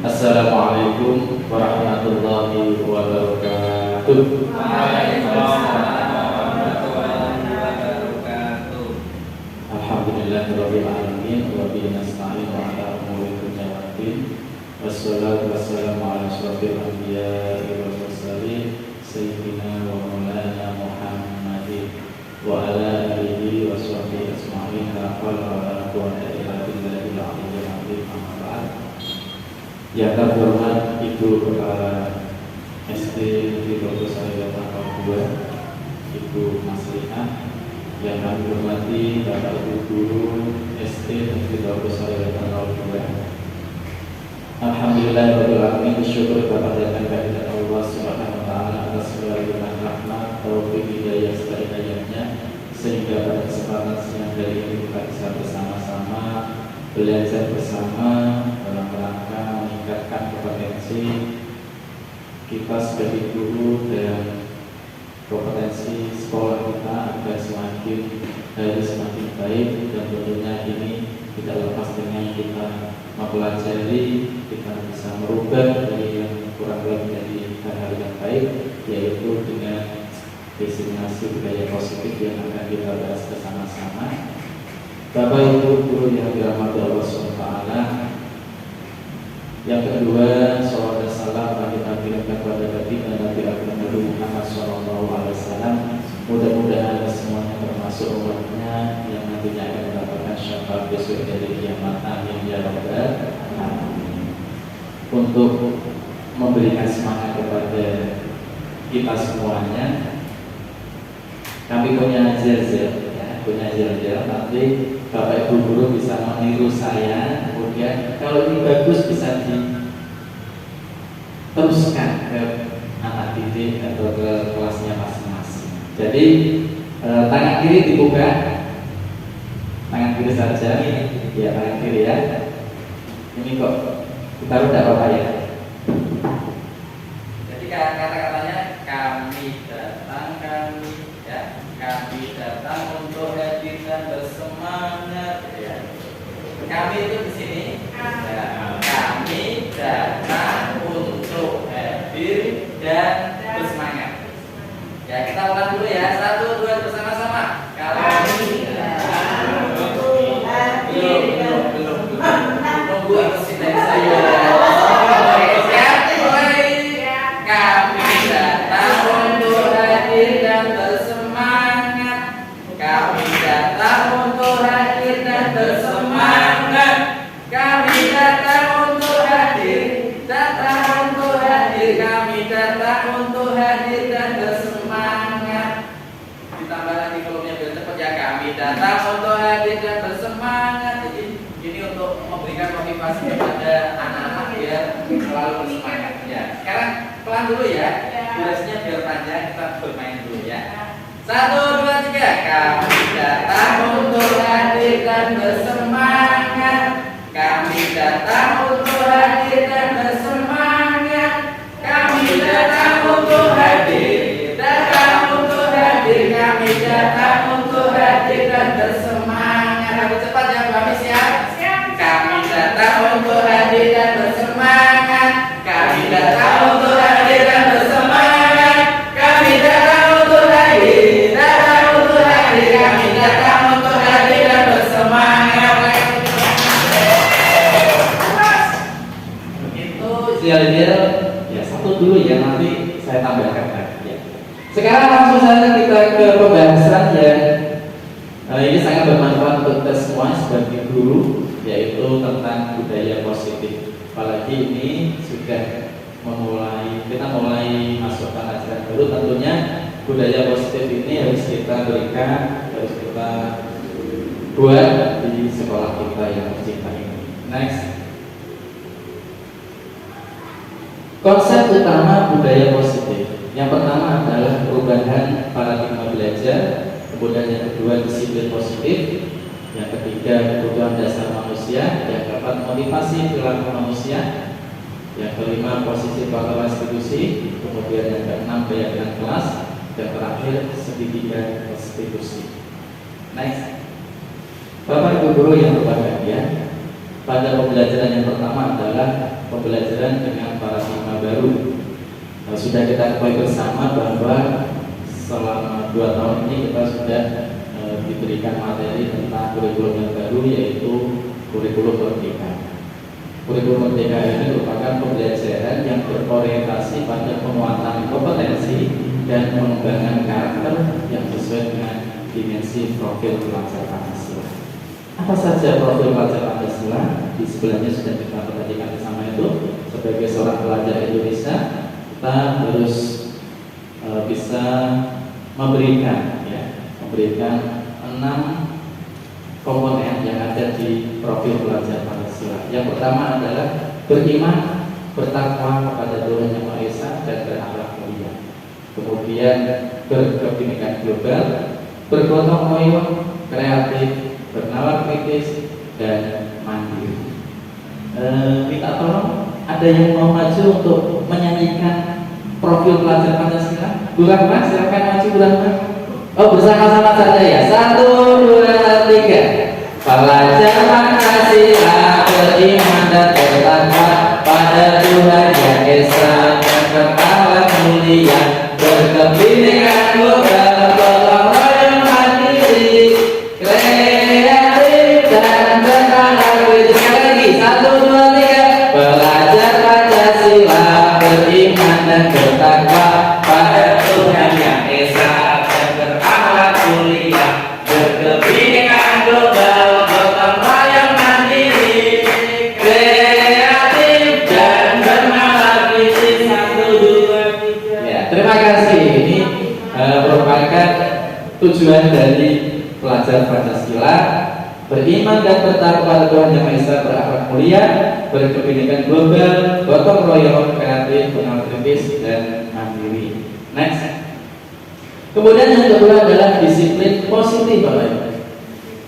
Assalamualaikum warahmatullahi wabarakatuh. Alhamdulillahirabbil alamin wa bihi nasta'in wa ala umuri dunya waddin. Wassalatu wassalamu ala asyrofil anbiya'i wal mursalin sayyidina wa maulana Muhammadin wa ala alihi wa sahbihi ajma'in. La haula wa la quwwata illa billahil aliyyil azim. Amma ba'd. Yang terhormat Ibu Kepala SD Negeri Dr. Sarjana Papua, Ibu Maslihah, yang kami hormati Bapak Ibu Guru SD Negeri Dr. Sarjana Papua. Alhamdulillah rabbil syukur kepada kehadirat Allah Subhanahu wa taala atas segala limpahan rahmat, taufik, hidayah serta hidayahnya, sehingga pada kesempatan siang hari ini kita bisa bersama-sama belajar bersama dalam rangka meningkatkan kompetensi kita sebagai guru dan kompetensi sekolah kita agar semakin hari semakin baik, dan tentunya ini tidak lepas dengan kita mempelajari, kita bisa merubah dari yang kurang baik menjadi hal-hal yang baik, yaitu dengan diseminasi budaya positif yang akan kita bahas bersama-sama. Bapak Ibu Guru yang dirahmati Allah SWT, yang kedua, salawat dan salam kita kirimkan kepada baginda Nabi Nabi Muhammad SAW. Mudah-mudahan semuanya termasuk umatnya yang nantinya akan mendapatkan syafaat besok dari kiamat. Amin ya rabbal alamin. Untuk memberikan semangat kepada kita semuanya, kami punya jel-jel, punya jel-jel. Nanti Bapak Ibu Guru bisa meniru saya, kemudian kalau ini bagus bisa diteruskan ke anak didik atau ke kelasnya masing-masing. Jadi tangan kiri dibuka, tangan kiri saja, ya tangan kiri ya. Ini kok ditaruh tidak apa-apa ya. Jadi kata-katanya kami datang untuk hadir dan bersemangat. Ya. Kami itu di sini. Ya. Kami datang untuk hadir dan bersemangat. Ya, kita ulang dulu ya. 1, 2 bersama-sama. Kami datang untuk hadir. Belum. Tunggu isi dari saya. Kami datang untuk hadir dan bersemangat. Kami datang untuk hadir dan bersemangat. Kami datang untuk hadir, kami datang untuk hadir dan bersemangat. Ditambah lagi kolomnya biar cepat ya. Kami datang untuk hadir dan bersemangat. Jadi ini untuk memberikan motivasi kepada anak-anak biar selalu bersemangat ya. Sekarang pelan dulu ya. Durasinya biar panjang, kita bermain dulu ya. 1, 2, 3. Kami datang untuk hadir dan bersemangat. Kami datang untuk hadir dan bersemangat. Kami datang untuk hadir, kami datang untuk hadir dan bersemangat. Lebih cepat ya Mbak Miss ya. Kami datang untuk hadir dan bersemangat. Kami datang untuk hadir dan bersemangat. Kami datang untuk hadir, kami datang untuk hadir dan bersemangat. Itu Jel-jel ya satu dulu ya, nanti saya tambahkan lagi ya. Sekarang langsung saja kita ke pembahasan yang ini sangat bermanfaat untuk kita semua sebagai guru, yaitu tentang budaya positif. Apalagi ini sudah kita mulai masukkan ajaran baru, tentunya budaya positif ini harus kita berikan, harus kita buat di sekolah kita yang tercinta ini. Next. Konsep utama budaya positif. Yang pertama adalah perubahan paradigma belajar, kemudian yang kedua disiplin positif, yang ketiga kebutuhan dasar manusia, yang keempat motivasi perilaku manusia, yang kelima posisi faktor institusi, kemudian yang keenam keyakinan kelas, dan terakhir segitiga restitusi. Next. Bapak Ibu Guru yang berbahagia, pada pembelajaran yang pertama adalah pembelajaran dengan paradigma baru. Sudah kita ketahui bersama bahwa selama 2 tahun ini kita sudah diberikan materi tentang kurikulum yang baru, yaitu kurikulum merdeka. Kurikulum merdeka ini merupakan pembelajaran yang berorientasi pada penguatan kompetensi dan pengembangan karakter yang sesuai dengan dimensi profil pelajar Pancasila. Apa saja profil pelajar Pancasila? Di sebelahnya sudah kita perhatikan bersama itu. Sebagai seorang pelajar Indonesia, kita harus bisa memberikan 6 komponen yang ada di profil pelajar Pancasila. Yang pertama adalah beriman, bertakwa kepada Tuhan Yang Maha Esa dan berakhlak mulia. Kemudian berkebinekaan global, bergotong royong, kreatif, bernalar kritis, dan mandiri. Minta tolong, ada yang mau maju untuk menyanyikan profil pelajar Pancasila? Bu Rahma, silakan maju Bu Rahma. Oh, bersama-sama saja ya. 1, 2, 3. Pelajar Pancasila beriman dan bertakwa pada Tuhan Yang Esa dan berakhlak mulia, berkebinekaan global, gotong royong, mandiri, kreatif dan bernalar kritis. Sekali lagi, 1, 2, 3. Pelajar Pancasila beriman dan bertakwa pada Tuhan Yang Esa dan berakhlak mulia, berkebinekaan global, gotong royong, mandiri, kreatif dan bernalar kritis. 1, 2, 3. Ya, terima kasih. Ini merupakan tujuan dari pelajar Pancasila: beriman dan bertakwa Tuhan Yang Maha Esa, berakhlak mulia, berkebinekaan global, gotong royong, kreatif, bernalar kritis, dan mandiri. Next. Kemudian yang kedua adalah disiplin positif, Bapak Ibu.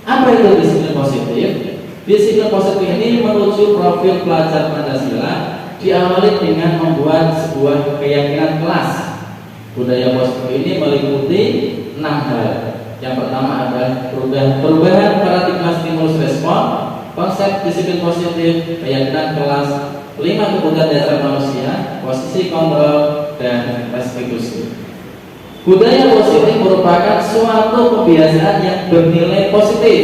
Apa itu disiplin positif? Disiplin positif ini menuju profil pelajar Pancasila diawali dengan membuat sebuah keyakinan kelas. Budaya positif ini meliputi 6 hal. Yang pertama adalah perubahan paradigma stimulus respon, konsep disiplin positif, keyakinan kelas, 5 kebutuhan dasar manusia, posisi kontrol, dan restitusi. Budaya positif merupakan suatu kebiasaan yang bernilai positif,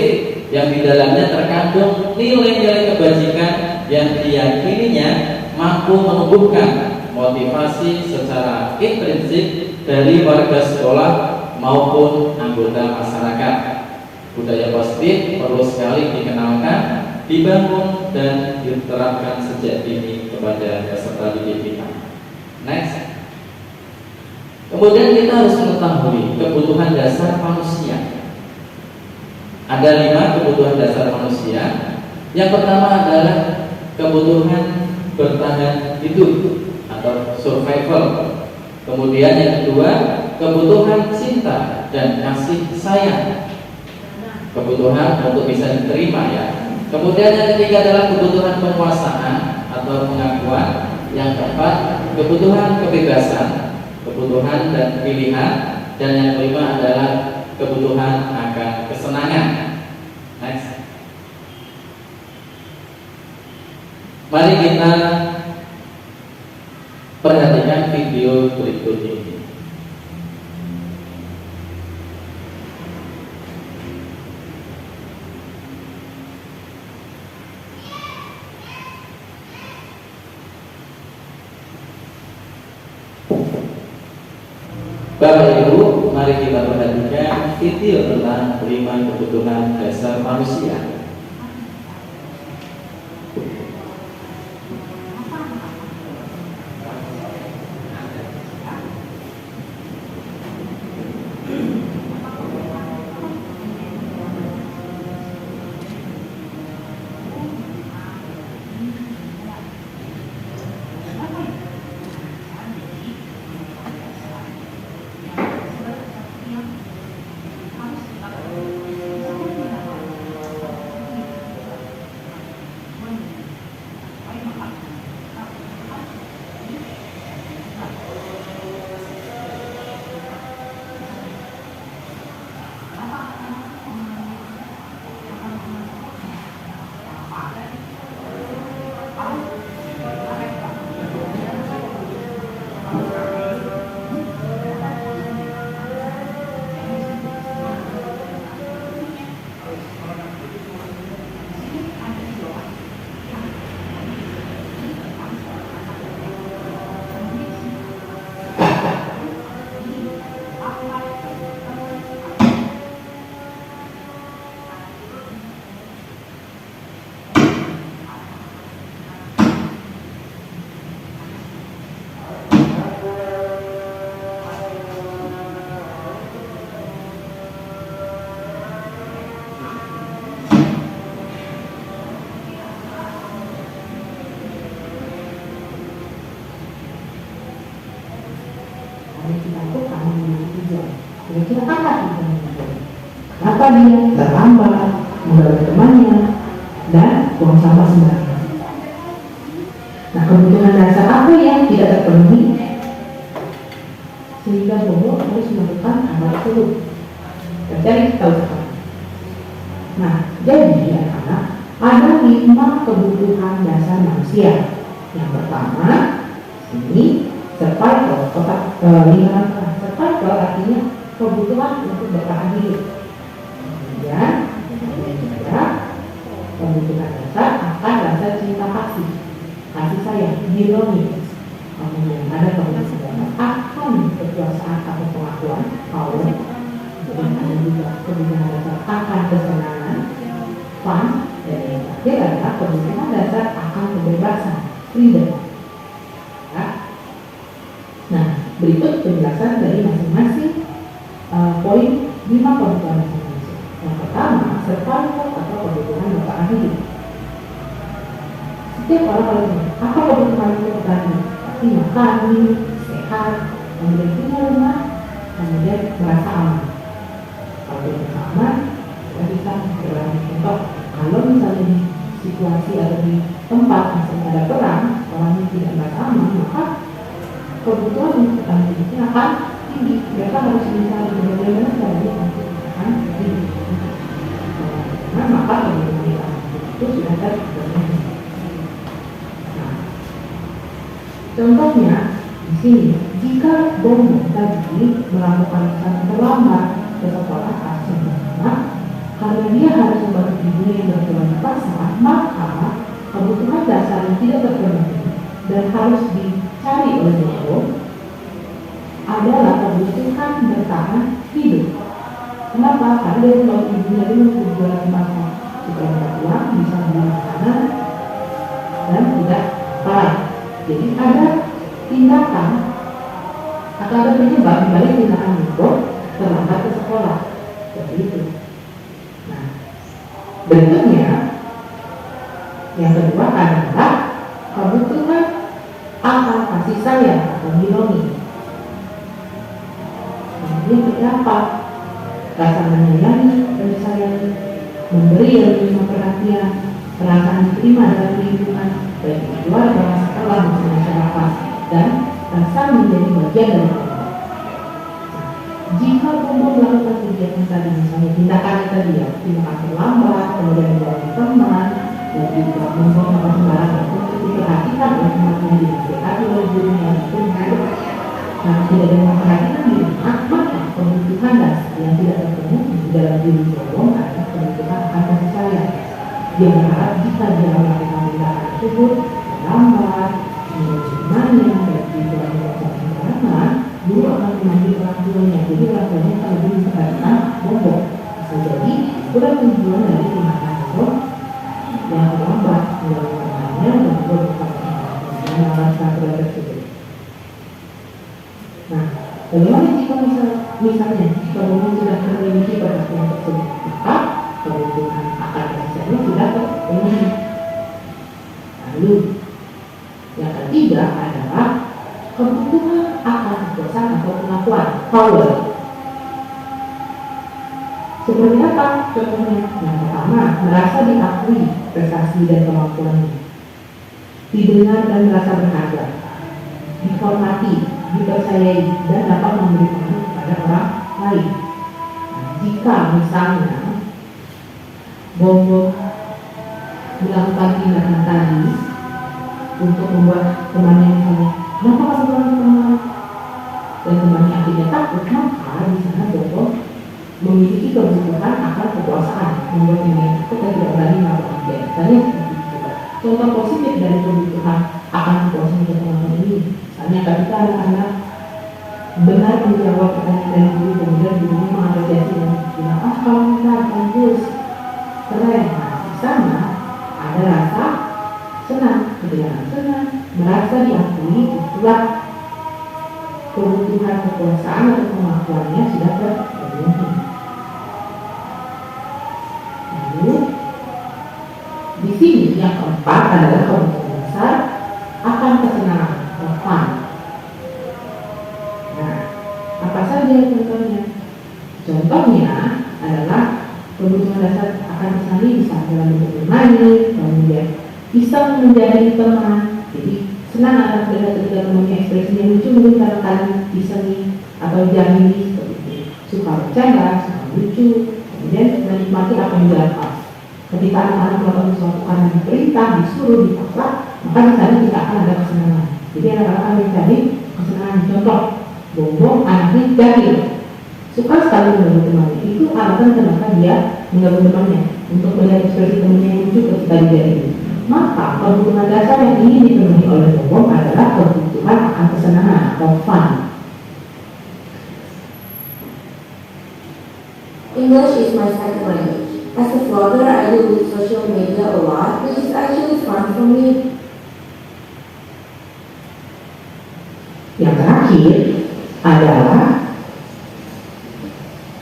yang di dalamnya terkandung nilai-nilai kebajikan yang diyakininya mampu menumbuhkan motivasi secara intrinsik dari warga sekolah maupun anggota masyarakat. Budaya positif perlu sekali dikenalkan, dibangun, dan diterapkan sejak dini kepada peserta didik kita. Next. Kemudian kita harus mengetahui kebutuhan dasar manusia. Ada 5 kebutuhan dasar manusia. Yang pertama adalah kebutuhan bertahan hidup atau survival. Kemudian yang kedua, kebutuhan cinta dan kasih sayang. Kebutuhan untuk bisa diterima ya. Kemudian yang ketiga adalah kebutuhan penguasaan atau pengakuan. Yang keempat, kebutuhan kebebasan, kebutuhan dan pilihan. Dan yang kelima adalah kebutuhan akan kesenangan. Next. Mari kita perhatikan video berikut ini. Bapak Ibu, mari kita perhatikan video tentang 5 kebutuhan dasar manusia. hidup kita itu karena memiliki tujuan. Kira-kira apa tujuannya? Kenapa dia terlambat, mengganggu temannya, dan buang sampah sembarangan? Nah, kebutuhan dasar apa yang tidak terpenuhi sehingga Bobo harus melakukan hal tersebut? Jadi kita tahu sekarang. Nah, jadi anak-anak, ada 5 kebutuhan dasar manusia. Yang pertama, ini survival, lingkaran tengah. Survival artinya kebutuhan untuk bertahan hidup. Kemudian, ada kebutuhan dasar akan rasa cinta kasih sayang, belonging. Kemudian ada kebutuhan dasar akan kekuasaan atau pengakuan, power. Kemudian ada juga kebutuhan dasar akan kesenangan, fun. Dan yang terakhir adalah kebutuhan dasar akan kebebasan, freedom. Ya. Nah, berikut penjelasan dari masing-masing poin 5 kebutuhan dasar manusia. Yang pertama, survival atau kebutuhan bertahan hidup. Setiap orang harus tahu apa kebutuhan untuk bertahan hidup. Pasti makan, minum, sehat, kemudian punya rumah, kemudian merasa aman. Kalau merasa aman, kita bisa berlanjut. Contoh, kalau misalnya di situasi atau di tempat misalnya ada perang, orang yang tidak merasa aman, maka kebutuhan untuk bertahan hidupnya akan tinggi. Mereka harus mencari bagaimana caranya untuk bertahan hidup. Nah, maka kebutuhan bertahan hidup itu sudah terpenuhi. Nah, contohnya di sini, jika Bobo tadi melakukan kesalahan terlambat ke sekolah asal karena dia harus membantu ibunya yang berjualan di pasar, maka kebutuhan dasar yang tidak terpenuhi dan harus dicari oleh Bobo adalah kebutuhan bertahan hidup. Kenapa? Karena dia membantu ibunya dulu berjualan di pasar supaya dapat uang, bisa beli makanan dan tidak parah. Jadi ada tindakan atau ada penyebab dibalik tindakan Bobo terlambat ke sekolah. Seperti itu. Nah, berikutnya yang kedua adalah kebutuhan akan kasih sayang atau belonging. Ini seperti apa? Rasa menyayangi dan disayangi, memberi dan menerima perhatian, perasaan diterima dalam lingkungan, baik di keluarga, sekolah, maupun masyarakat, dan rasa menjadi bagian dari kelompok. Jika Bobo melakukan kegiatan tadi, misalnya tindakannya tadi ya, tindakan terlambat, kemudian menjauhi teman, dan juga membuang sampah sembarangan, untuk diperhatikan oleh teman-teman di nasihati oleh gurunya dan lingkungan. Nah, tidak ada yang memperhatikan di rumah, maka kebutuhan dasar yang tidak terpenuhi di dalam diri Bobo adalah kebutuhan akan kasih sayang. Dia berharap jika dia melakukan tindakan tersebut terlambat, menjauhi temannya, dan juga membuang sampah sembarangan, guru akan memanggil orang tuanya. Jadi orang tuanya akan lebih memperhatikan Bobo. Bisa jadi kurang tujuan dari tindakan Bobo yang terlambat menjauhi temannya dan juga melakukan peraturan tersebut. Nah, bagaimana jika misalnya jika Bobo sudah memiliki perhatian tersebut, maka kebutuhan akan dasarnya sudah terpenuhi. Lalu yang ketiga adalah kebutuhan akan kekuasaan atau pengakuan, power. Seperti apa contohnya? Yang pertama, merasa diakui prestasi dan kemampuannya, didengar dan merasa berharga, dihormati, dipercayai, dan dapat memberi pengaruh kepada orang lain. Nah, jika misalnya Bobo melakukan tindakan tadi untuk membuat temannya misalnya, kenapa kamu melakukan teman? Dan temannya akhirnya takut, maka di sana Bobo memiliki kebutuhan akan kekuasaan, membuat temannya itu tidak berani melakukan dia. Misalnya seperti itu. Contoh positif dari kebutuhan akan kekuasaan keterangan ini, misalnya ketika anak-anak benar menjawab pertanyaan dari guru, kemudian gurunya mengapresiasi dan bilang, kamu benar, bagus, keren. Nah, di sana ada rasa senang, kebenaran senang, merasa diakui, itulah kebutuhan kekuasaan atau pengakuannya sudah terpenuhi. Lalu di sini yang keempat adalah kebutuhan dasar akan kesenangan, fun. Nah, saja contohnya. Contohnya adalah kebutuhan dasar akan kesani bisa dalam bentuk bermain, kemudian bisa menjadi teman. Jadi senang anak melihat ketika temannya ekspresinya lucu, mungkin karena kalian diseni atau jahili seperti itu. Suka bercanda, suka lucu, kemudian menikmati apa yang dilakukan. Ketika anak-anak melakukan sesuatu karena diperintah, disuruh, dipaksa, maka di sana tidak akan ada kesenangan. Jadi anak-anak akan mencari kesenangan. Contoh, Bongbong anaknya jahil, suka sekali mengganggu temannya. Itu alasan kenapa dia mengganggu temannya, untuk melihat ekspresi temannya yang lucu ketika dijahili. Maka kebutuhan dasar yang ingin dipenuhi oleh Bongbong adalah kebutuhan akan kesenangan atau fun. English is my second language. As a vlogger, I do with social media a lot, which is actually fun for me. Yang terakhir adalah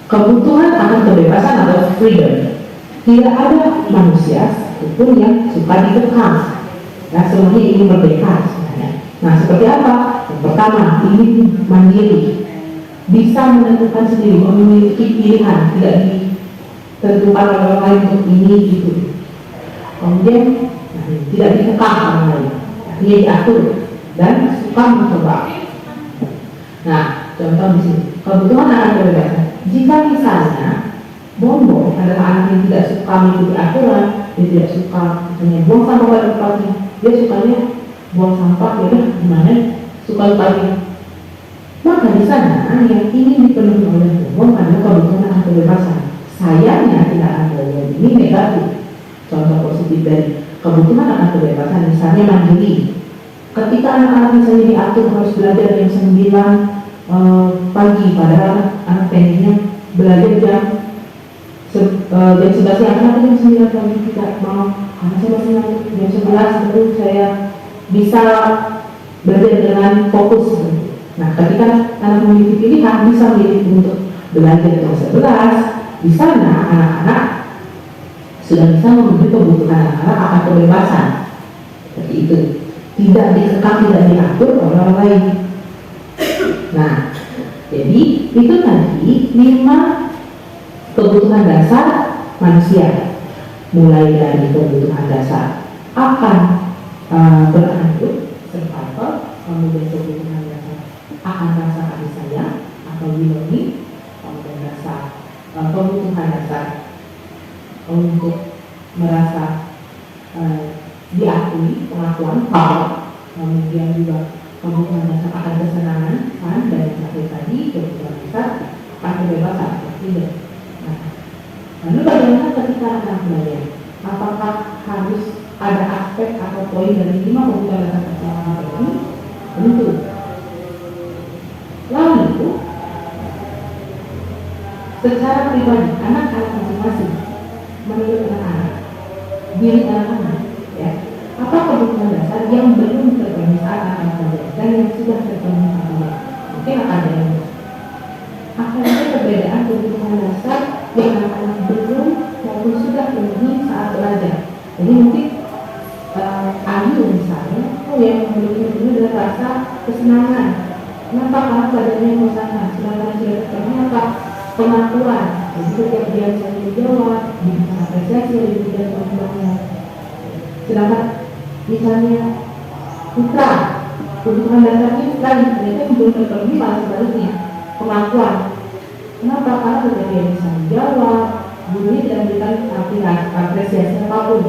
kebutuhan akan kebebasan atau freedom. Tidak ada manusia pun yang suka dikekang. Nah, semuanya ingin merdeka sebenarnya. Nah, seperti apa? Yang pertama, ingin mandiri, bisa menentukan sendiri, memiliki pilihan, tidak ditentukan oleh orang lain untuk ini itu. Kemudian tidak dikekang orang lain, dia diatur dan suka mencoba. Nah, contoh di sini, kebutuhan akan kebebasan. Jika misalnya Bongbong adalah anak yang tidak suka mengikuti aturan, dia tidak suka misalnya buang sampah pada tempatnya, dia sukanya buang sampah, ya udah gimana, suka-sukanya. Maka di sana yang ingin dipenuhi oleh Bongbong adalah kebutuhan akan kebebasan. Sayangnya tidak ada yang ini negatif. Contoh positif dari kebutuhan akan kebebasan misalnya mandiri. Ketika anak-anak misalnya diatur harus belajar jam 9 pagi, padahal anak pengennya belajar jam 11 siang, kenapa jam 9 pagi tidak mau? Karena saya masih ngantuk, jam 11 baru saya bisa belajar dengan fokus. Nah, ketika anak memiliki pilihan, bisa memilih untuk belajar jam 11, di sana anak-anak sudah bisa memenuhi kebutuhan anak-anak akan kebebasan. Seperti itu. Tidak dikekang, tidak diatur oleh orang lain. Nah, jadi itu tadi 5 kebutuhan dasar manusia. Mulai dari kebutuhan dasar akan bertahan hidup, survival, kemudian kebutuhan dasar akan rasa kasih sayang atau belonging, kemudian kebutuhan dasar untuk merasa diakui, pengakuan, power, kemudian juga kebutuhan dasar akan kesenangan, fun, dan yang terakhir tadi kebutuhan dasar akan kebebasan, tidak. Nah, lalu bagaimana ketika anak belajar? Apakah harus ada aspek atau poin dari 5 kebutuhan dasar pertama ini? Tentu. Lalu, secara pribadi, anak-anak masing-masing, menurut anak-anak, diri anak-anak, ya, apa kebutuhan dasar yang belum terpenuhi saat anak belajar dan yang sudah terpenuhi saat belajar? Mungkin ada yang akan ada perbedaan kebutuhan dasar yang anak-anak belum maupun sudah penuhi saat belajar. Jadi mungkin Ayu misalnya, yang belum penuhi adalah rasa kesenangan. Kenapa? Karena badannya bosan. Sedangkan sudah terpenuhi apa? Pengakuan. Jadi setiap dia bisa menjawab, bisa apresiasi dari dan teman-temannya. Sedangkan misalnya Putra, kebutuhan dasarnya lain, ternyata yang belum terpenuhi malah sebaliknya, pengakuan. Kenapa? Karena ketika dia bisa menjawab, gurunya tidak memberikan apresiasi apapun,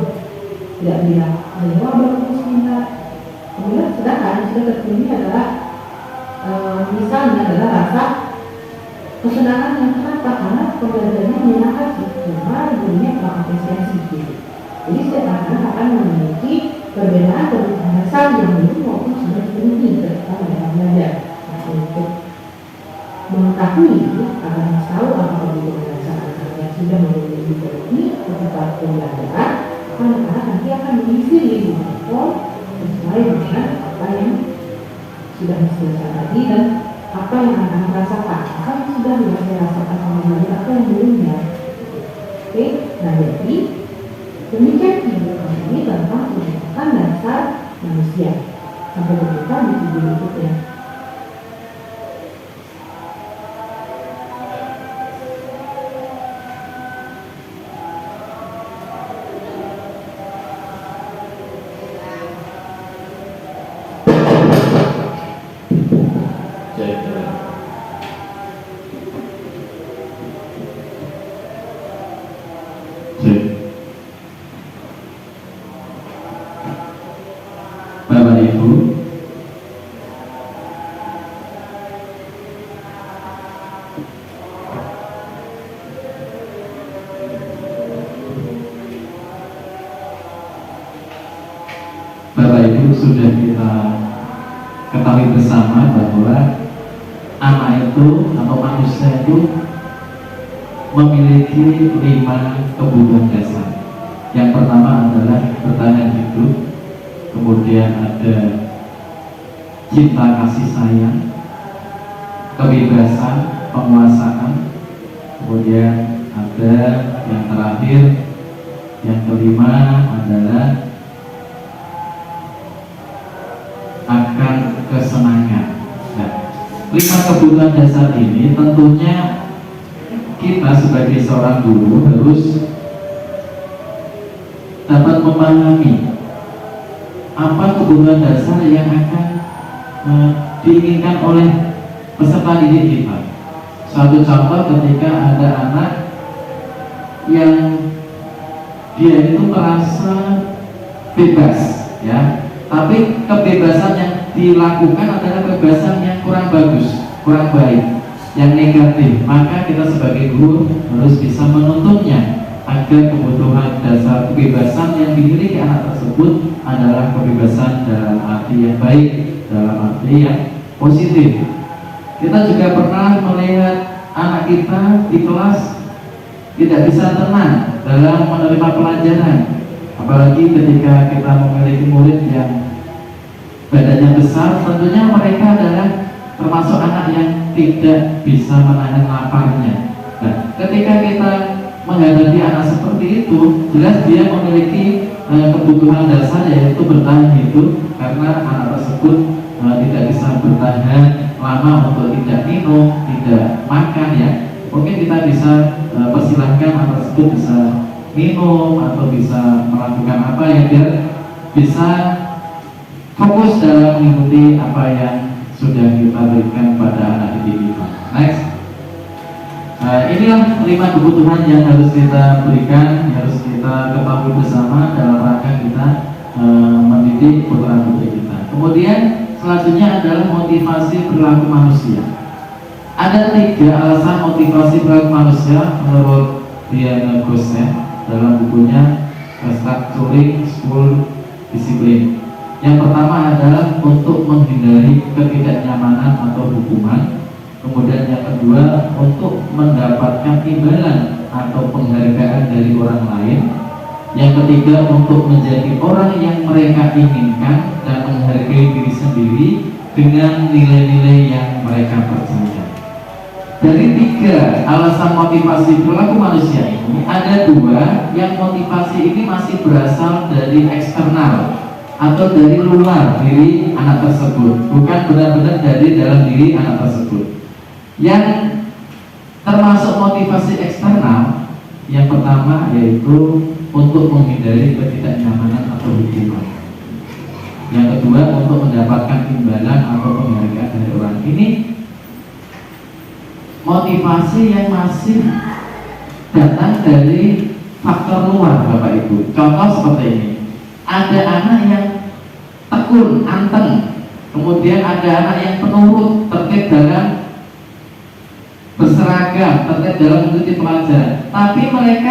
tidak bilang jawab bagus pintar. Kemudian sedangkan sudah terpenuhi adalah misalnya adalah rasa kesenangan yang kenapa? Karena pembelajarannya menyenangkan sih, cuma gurunya kurang apresiasi gitu. Jadi setiap anak akan memiliki perbedaan kebutuhan dasar yang belum maupun sudah dipenuhi ketika mereka belajar. Nah, untuk mengetahui agar tahu apa kebutuhan dasar anak yang sudah dipenuhi ketika pembelajaran, anak-anak nanti akan mengisi lingkungan sesuai dengan apa yang sudah diselesaikan tadi dan apa yang anak-anak rasakan, apa yang sudah saya rasakan sama belajar, apa yang belum ya. Oke, nah jadi demikian video ini tentang kebutuhan dasar manusia. Sampai berjumpa di video berikutnya. Bapak Ibu sudah kita ketahui bersama bahwa anak itu atau manusia itu memiliki 5 kebutuhan dasar. Yang pertama adalah bertahan hidup, kemudian ada cinta kasih sayang, kebebasan, penguasaan, kemudian ada yang terakhir, yang kelima adalah akan kesenangan. Nah, 5 kebutuhan dasar ini tentunya kita sebagai seorang guru harus dapat memahami apa kebutuhan dasar yang akan diinginkan oleh peserta didik kita. Suatu contoh ketika ada anak yang dia itu merasa bebas, ya, tapi kebebasan yang dilakukan adalah kebebasan yang kurang bagus, kurang baik, yang negatif. Maka kita sebagai guru harus bisa menuntunnya agar kebutuhan dasar kebebasan yang dimiliki anak tersebut adalah kebebasan dalam arti yang baik, dalam arti yang positif. Kita juga pernah melihat anak kita di kelas tidak bisa tenang dalam menerima pelajaran, apalagi ketika kita memiliki murid yang badannya besar. Tentunya mereka adalah termasuk anak yang tidak bisa menahan laparnya. Nah, ketika kita menghadapi anak seperti itu, jelas dia memiliki kebutuhan dasar, yaitu bertahan hidup, karena anak tersebut tidak bisa bertahan lama untuk tidak minum, tidak makan, ya. Mungkin kita bisa persilahkan anak tersebut bisa minum atau bisa melakukan apa ya, biar bisa fokus dalam mengikuti apa yang sudah kita berikan pada anak didik kita. Next. Inilah 5 kebutuhan yang harus kita berikan, harus kita ketahui bersama dalam rangka kita mendidik putra-putri kita. Kemudian selanjutnya adalah motivasi perilaku manusia. Ada 3 alasan motivasi perilaku manusia menurut Diana Gosset dalam bukunya Restructuring School Discipline. Yang pertama adalah untuk menghindari ketidaknyamanan atau hukuman. Kemudian yang kedua, untuk mendapatkan imbalan atau penghargaan dari orang lain. Yang ketiga, untuk menjadi orang yang mereka inginkan dan menghargai diri sendiri dengan nilai-nilai yang mereka percaya. Dari 3 alasan motivasi perilaku manusia ini, ada 2 yang motivasi ini masih berasal dari eksternal atau dari luar diri anak tersebut, bukan benar-benar dari dalam diri anak tersebut. Yang termasuk motivasi eksternal, yang pertama yaitu untuk menghindari ketidaknyamanan atau hukuman. Yang kedua, untuk mendapatkan imbalan atau penghargaan dari orang. Ini motivasi yang masih datang dari faktor luar, Bapak Ibu. Contoh seperti ini. Ada anak yang tekun, anteng, kemudian ada anak yang penurut, tertib dalam berseragam, tertib dalam mengikuti pelajaran, tapi mereka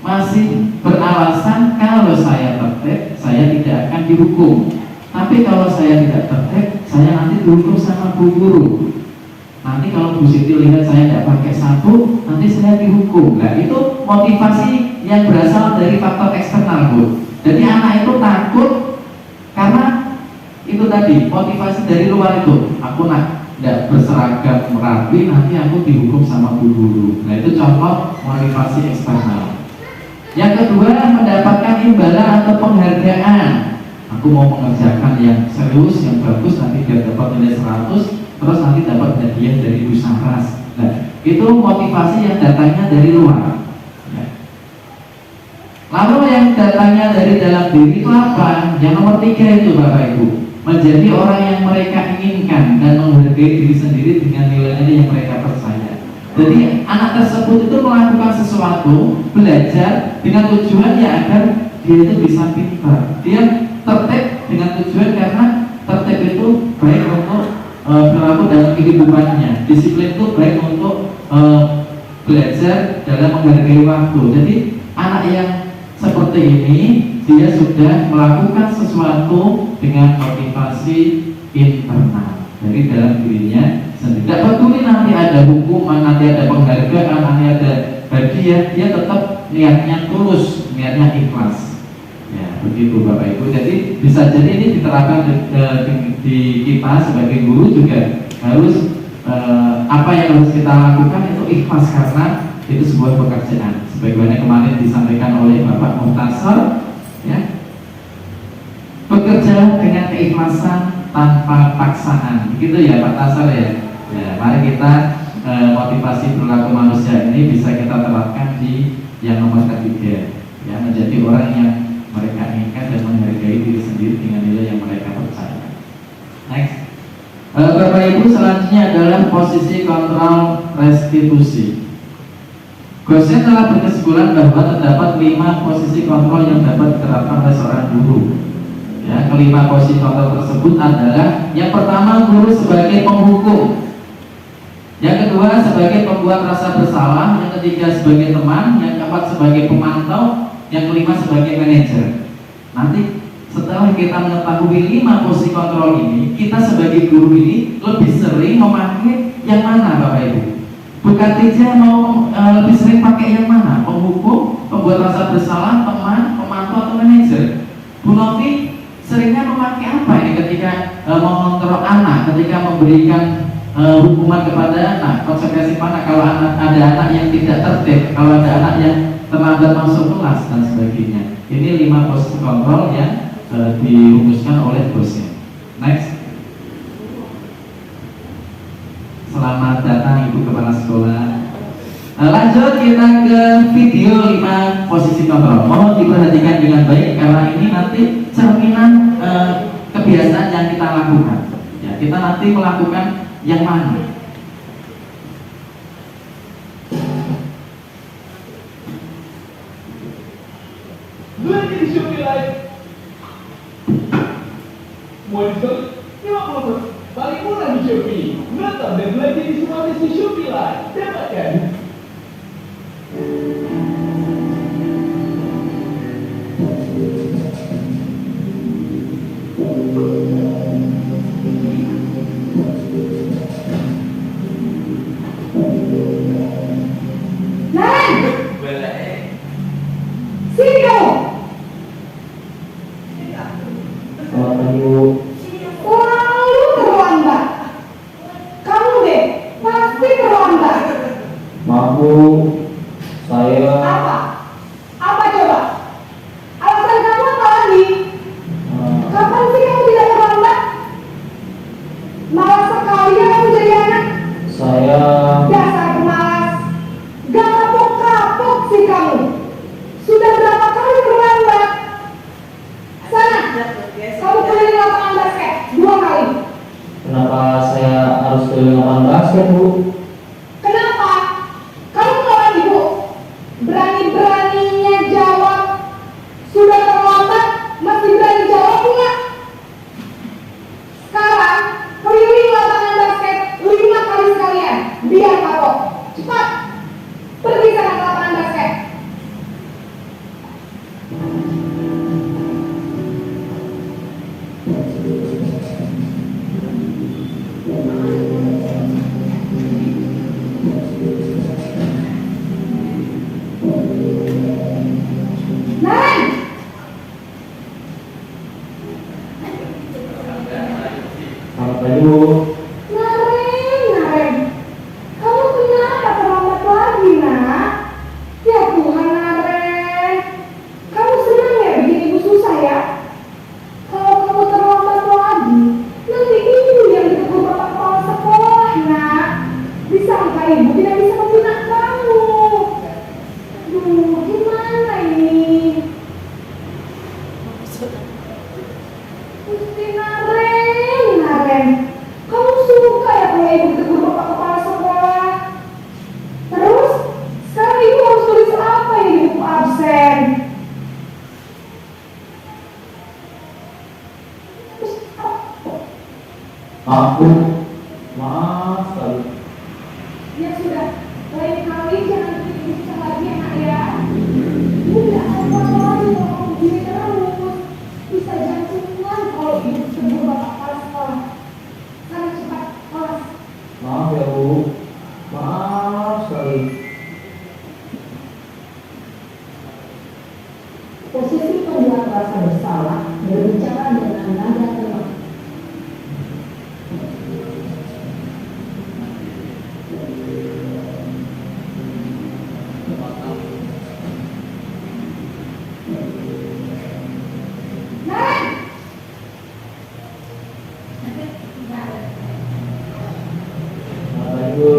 masih beralasan, kalau saya tertib, saya tidak akan dihukum. Tapi kalau saya tidak tertib, saya nanti dihukum sama Bu Guru. Nanti kalau Bu Siti lihat saya tidak pakai sabuk, nanti saya dihukum. Nah, itu motivasi yang berasal dari faktor eksternal, Bu. Jadi anak itu takut karena itu tadi, motivasi dari luar itu. Aku tidak berseragam rapi, nanti aku dihukum sama Bu Guru. Nah, itu contoh motivasi eksternal. Yang kedua, mendapatkan imbalan atau penghargaan. Aku mau mengerjakan yang serius, yang bagus, nanti biar dapat nilai 100, terus nanti dapat hadiah dari Bu Saras. Nah, itu motivasi yang datangnya dari luar. Ya. Lalu yang datangnya dari dalam diri itu apa? Yang nomor 3 itu, Bapak Ibu, menjadi orang yang mereka inginkan dan menghargai diri sendiri dengan nilai-nilai yang mereka percaya. Jadi anak tersebut itu melakukan sesuatu, belajar dengan tujuan ya agar dia itu bisa pintar. Dia tertib dengan tujuan karena tertib itu baik untuk berlaku dalam kehidupannya. Disiplin itu baik untuk belajar dalam menghargai waktu. Jadi anak yang seperti ini, dia sudah melakukan sesuatu dengan motivasi internal dari dalam dirinya sendiri. Tidak peduli nanti ada hukuman, nanti ada penghargaan, nanti ada hadiah, dia tetap niatnya tulus, niatnya ikhlas. Ya, begitu Bapak Ibu. Jadi bisa jadi ini diterapkan di kita sebagai guru juga harus apa yang harus kita lakukan itu ikhlas karena itu sebuah pekerjaan. Sebagaimana kemarin disampaikan oleh Bapak Muhtasar, ya, bekerja dengan keikhlasan tanpa paksaan. Begitu ya Pak Tasar ya. Ya, mari kita motivasi perilaku manusia ini bisa kita terapkan di yang nomor ketiga, ya, menjadi orang yang mereka inginkan dan menghargai diri sendiri dengan nilai yang mereka percaya. Next, Bapak Ibu, selanjutnya adalah posisi kontrol restitusi. Gosen telah berkesimpulan bahwa terdapat 5 posisi kontrol yang dapat diterapkan oleh seorang guru. Ya, kelima posisi kontrol tersebut adalah yang pertama, guru sebagai penghukum. Yang kedua, sebagai pembuat rasa bersalah. Yang ketiga, sebagai teman. Yang keempat, sebagai pemantau. Yang kelima, sebagai manajer. Nanti setelah kita mengetahui 5 posisi kontrol ini, kita sebagai guru ini lebih sering memakai yang mana Bapak Ibu? Bukan saja mau lebih sering pakai yang mana? Penghukum, pembuat rasa bersalah, teman, pemantau, atau manajer? Bu Novi seringnya memakai apa ini ketika mengontrol anak, ketika memberikan hukuman kepada anak, konsekuensi mana kalau ada anak yang tidak tertib, kalau ada anak yang terlambat masuk kelas dan sebagainya. Ini 5 posisi kontrol yang dirumuskan oleh bosnya. Next. Selamat datang Ibu Kepala Sekolah. Lanjut kita ke video 5 posisi kontrol. Mohon diperhatikan dengan baik karena ini nanti cerminan kebiasaan yang kita lakukan. Ya, kita nanti melakukan yang mana? Belanja di Shopee Live. Mau diskon 50%. Paling murah di Shopee. Nonton dan belanja di semua list di Shopee Live. Dapatkan. Sini kamu. Selamat pagi Bu. Selalu terlambat. Kamu deh, pasti terlambat. Maaf Bu, saya Apa? Apa coba? Alasan kamu apa lagi? Kapan sih kamu tidak terlambat? Malas sekali ya kamu jadi anak. saya Dasar pemalas. Gak kapok-kapok sih kamu. Sudah berapa kali terlambat? Sana, kamu keliling lapangan basket 2 kali. kenapa saya harus keliling lapangan basket Bu? Kenapa? Kamu melawan ibu. Berani-beraninya jawab. Sudah terlambat, masih berani jawab enggak? Sekarang, keliling lapangan basket 5 kali sekalian. Biar kapok. Cepat. Pergi sana ke lapangan basket. Naren! Selamat pagi Bu. Naren, kamu kenapa terlambat lagi, nak? Ya Tuhan, Naren, kamu senang ya bikin ibu susah ya? Kalau kamu terlambat lagi, nanti ibu yang ditegur bapak kepala sekolah, nak. Disangka ibu tidak bisa membina kamu. Duh, gimana ini? Gusti Naren, kamu suka ya kalau ibu tegur bapak kepala sekolah? Terus, sekarang ibu harus tulis apa ini di buku absen? Terus apa? Aku maaf sekali. Ya sudah, lain kali jangan bikin ibu susah lagi ya nak ya. Ibu tidak apa-apa Bisa jantungan kalau ibu sebelum bapak kelas sekolah. Sekarang cepat kelas. Maaf ya Bu, maaf sekali. Posisi pihak rasa bersalah berbicara dengan nada tenang. Selamat Bu.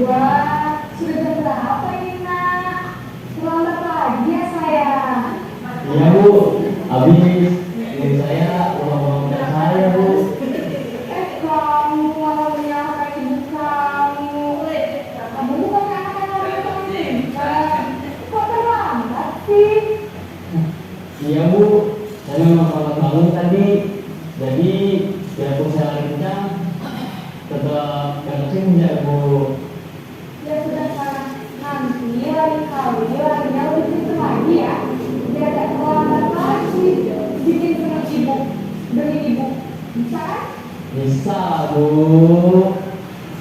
Wah, sudah jam berapa ini nak? Terlambat lagi ya sayang. Iya Bu, habis ini saya uang saya Bu. Kamu malah menyalahkan ibu kamu. Kamu bukan anak yang harus menginginkan. Kok terlambat sih? Iya Bu, saya memang selamat bangun tadi. Jadi biarpun saya lari kencang, tetap kencing ya Bu. Ya sudah sekarang nanti lain kali larinya lebih kenceng lagi ya. Biar gak terlambat lagi. Bikin senang ibu, beri ibu. Bisa kan? Bisa Bu.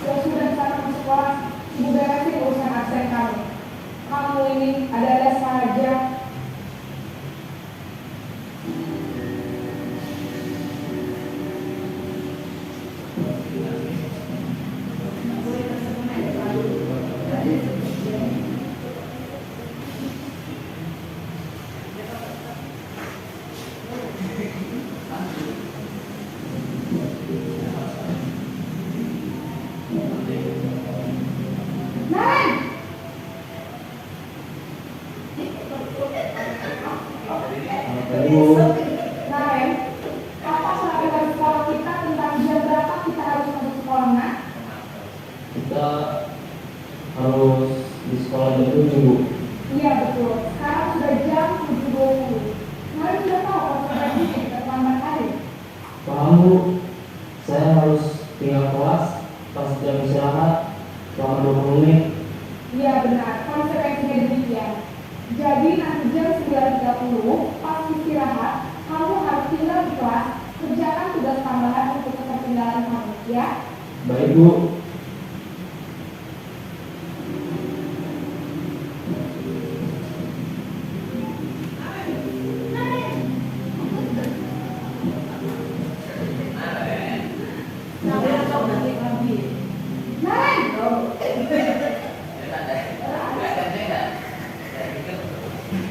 Ya sudah sekarang masuk kelas. Ibu beresin urusan absen kamu. Kamu ini ada-ada saja. Selamat Bu. Naren, apa peraturan sekolah kita tentang jam berapa kita harus masuk sekolah, nak? Kita harus di sekolah jam 7 Bu. Iya betul. Sekarang sudah jam 7.20. Naren sudah tahu konsekuensinya kita terlambat hadir. Paham Bu, saya harus tinggal kelas pas jam istirahat selama 20 menit. Iya benar, konsekuensinya demikian. Jadi nanti jam 9.30 pas istirahat, kamu harus tinggal di kelas, kerjakan tugas tambahan untuk ketertinggalan kamu, ya? Baik Bu. Naren!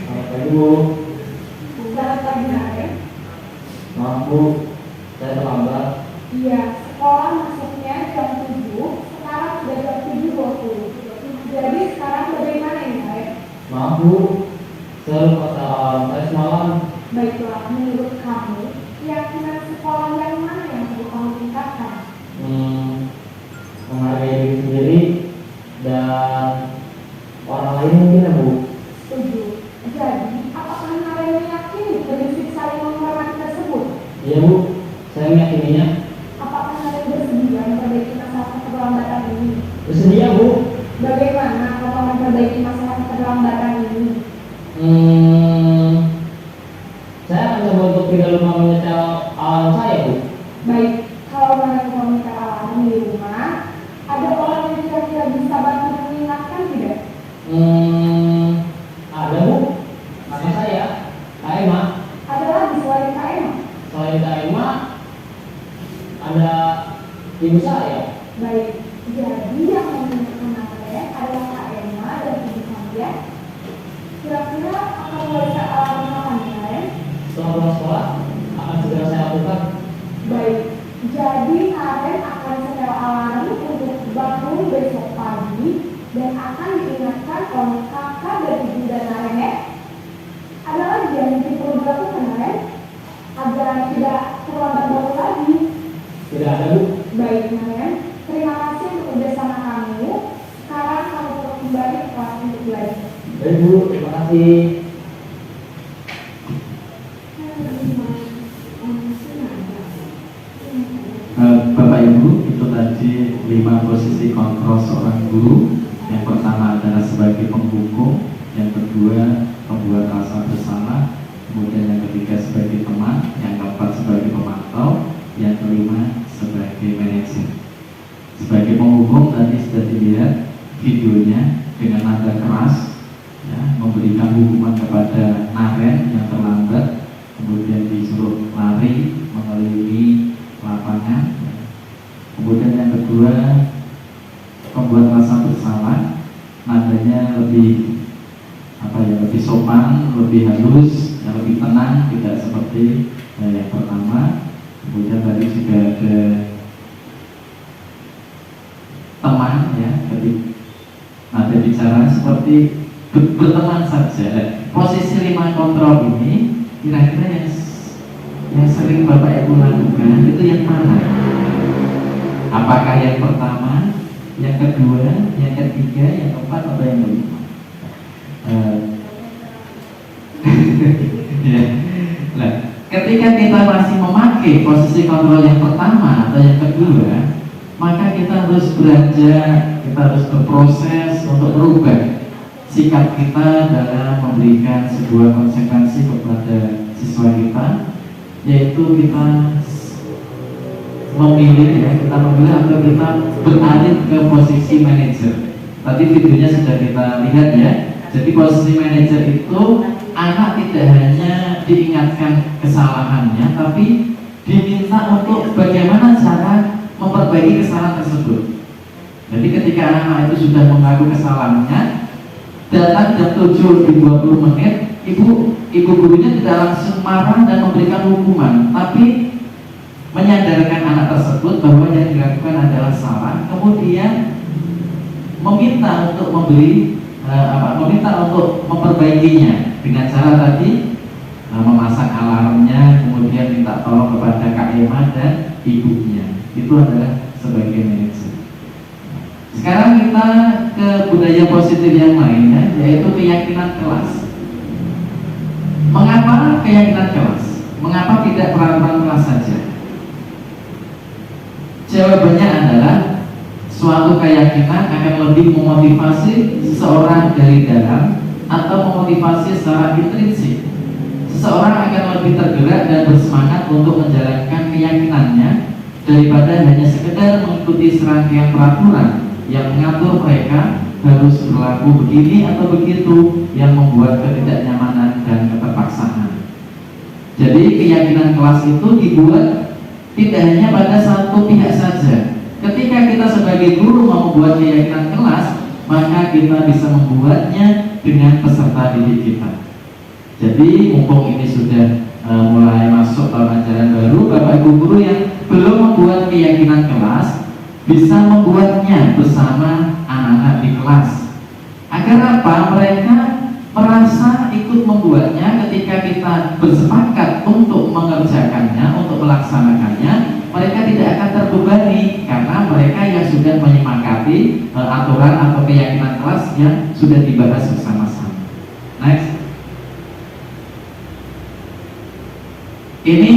Selamat pagi Bu. Selamat pagi, Naren. Maaf Bu, saya terlambat. Iya, sekolah masuknya jam 7, sekarang sudah jam 7.20. Jadi sekarang bagaimana ini, Naren? Maaf Bu, saya lupa alarm saya semalam. Baiklah, menurut kamu, keyakinan sekolah yang mana yang perlu kamu tingkatkan? Menghargai diri sendiri dan orang lain mungkin ya Bu. Setuju. Jadi, apakah Naren meyakini prinsip saling menghormati tersebut? Iya Bu, saya meyakininya. Apakah Naren bersedia memperbaiki masalah keterlambatan ini? Bersedia Bu. Bagaimana kalau memperbaiki masalah keterlambatan ini? Saya akan coba untuk tidak lupa menyetel alarm saya Bu. Baik, kalau Naren meminta alarm di rumah, ada orang yang kira-kira bisa bantu mengingatkan tidak? Ada Bu, kakak saya, Kak Emma. Ada lagi selain Kak Emma? Selain Kak Emma, ada ibu saya. Baik, jadi yang mengingatkan Naren adalah Kak Emma dan ibu saya. Kira-kira akan mulai alarm kapan, Naren? Setelah pulang sekolah, akan segera saya lakukan. Baik, jadi Naren akan setel alarm untuk bangun besok pagi dan akan diingatkan oleh kakak dan ibu dan Naren ya. Ada lagi yang mungkin perlu dilakukan, Naren? Agar tidak terlambat bangun lagi. Tidak ada Bu. Baik, Naren. Terima kasih untuk kerjasama kamu. Sekarang kamu perlu kembali ke kelas untuk belajar. Baik Bu, terima kasih. Bapak Ibu, itu tadi 5 posisi kontrol seorang guru. Yang pertama adalah sebagai penghukum, yang kedua pembuat rasa bersalah, kemudian yang ketiga sebagai teman, lainnya lebih lebih sopan, lebih halus, lebih tenang, tidak seperti yang pertama. Kemudian tadi juga ada teman ya, ada bicara seperti berteman saja. Posisi 5 kontrol ini kira-kira yang sering Bapak Ibu lakukan itu yang mana? Apakah yang pertama, yang kedua, yang ketiga, yang keempat, atau yang kelima? Ya. Nah, ketika kita masih memakai posisi kontrol yang pertama atau yang kedua, maka kita harus belajar, kita harus berproses untuk merubah sikap kita dalam memberikan sebuah konsekuensi kepada siswa kita, yaitu kita memilih atau kita beralih ke posisi manajer. Tadi videonya sudah kita lihat ya. Jadi posisi manajer itu anak tidak hanya diingatkan kesalahannya, tapi diminta untuk bagaimana cara memperbaiki kesalahan tersebut. Jadi ketika anak itu sudah mengaku kesalahannya, datang jam 7:20 menit, ibu gurunya tidak langsung marah dan memberikan hukuman, tapi menyadarkan anak tersebut bahwa yang dilakukan adalah salah, kemudian meminta untuk meminta untuk memperbaikinya dengan cara tadi memasang alarmnya, kemudian minta tolong kepada Kak Emma dan ibunya. Itu adalah sebagai manajer. Sekarang kita ke budaya positif yang lainnya, yaitu keyakinan kelas. Mengapa keyakinan kelas? Mengapa tidak peraturan kelas saja? Jawabannya adalah suatu keyakinan akan lebih memotivasi seseorang dari dalam atau memotivasi secara intrinsik. Seseorang akan lebih tergerak dan bersemangat untuk menjalankan keyakinannya daripada hanya sekedar mengikuti serangkaian peraturan yang mengatur mereka harus berlaku begini atau begitu, yang membuat ketidaknyamanan dan keterpaksaan. Jadi keyakinan kelas itu dibuat tidak hanya pada satu pihak saja. Ketika kita sebagai guru mau membuat keyakinan kelas, maka kita bisa membuatnya dengan peserta didik kita. Jadi mumpung ini sudah mulai masuk tahun ajaran baru, Bapak Ibu guru yang belum membuat keyakinan kelas bisa membuatnya bersama anak-anak di kelas. Agar apa? Mereka merasa ikut membuatnya. Ketika kita bersepakat untuk mengerjakannya, untuk melaksanakannya, mereka tidak akan terbebani karena mereka yang sudah menyepakati aturan atau keyakinan kelas yang sudah dibahas bersama-sama. Next. Ini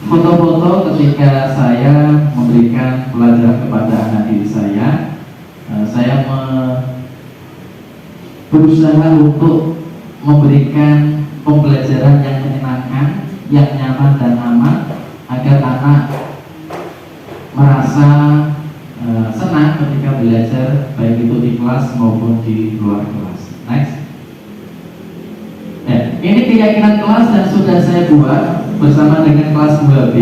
foto-foto ketika saya memberikan pelajaran kepada anak didik saya. Saya berusaha untuk memberikan pembelajaran yang menyenangkan, yang nyaman dan aman, agar anak merasa senang ketika belajar, baik itu di kelas maupun di luar kelas. Next. Ya, ini keyakinan kelas yang sudah saya buat bersama dengan kelas 2B.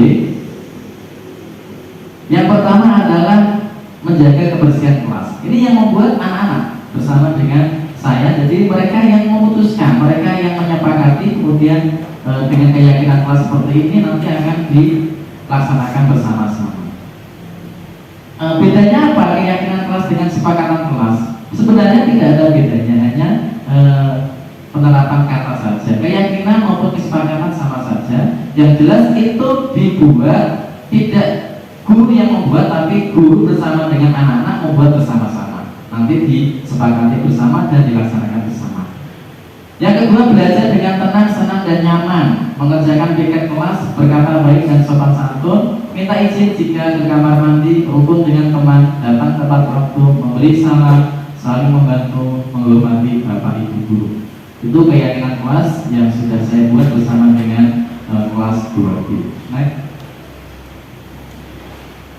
Yang pertama adalah menjaga kebersihan kelas. Ini yang membuat anak-anak bersama dengan saya. Jadi mereka yang memutuskan, mereka yang menyepakati, kemudian dengan keyakinan kelas seperti ini nanti akan dilaksanakan bersama-sama. Bedanya apa keyakinan kelas dengan sepakatan kelas? Sebenarnya tidak ada bedanya, hanya penerapan kata saja. Keyakinan maupun kesepakatan sama saja. Yang jelas itu dibuat tidak guru yang membuat, tapi guru bersama dengan anak-anak membuat bersama-sama. Nanti disepakati bersama dan dilaksanakan bersama. Yang kedua, belajar dengan tenang, senang dan nyaman, mengerjakan piket kelas, berkata baik dan sopan santun, minta izin jika ke kamar mandi, rukun dengan teman, datang tepat waktu, memberi salam, saling membantu, menghormati bapak ibu guru. Itu keyakinan kelas yang sudah saya buat bersama dengan kelas 2B. Next.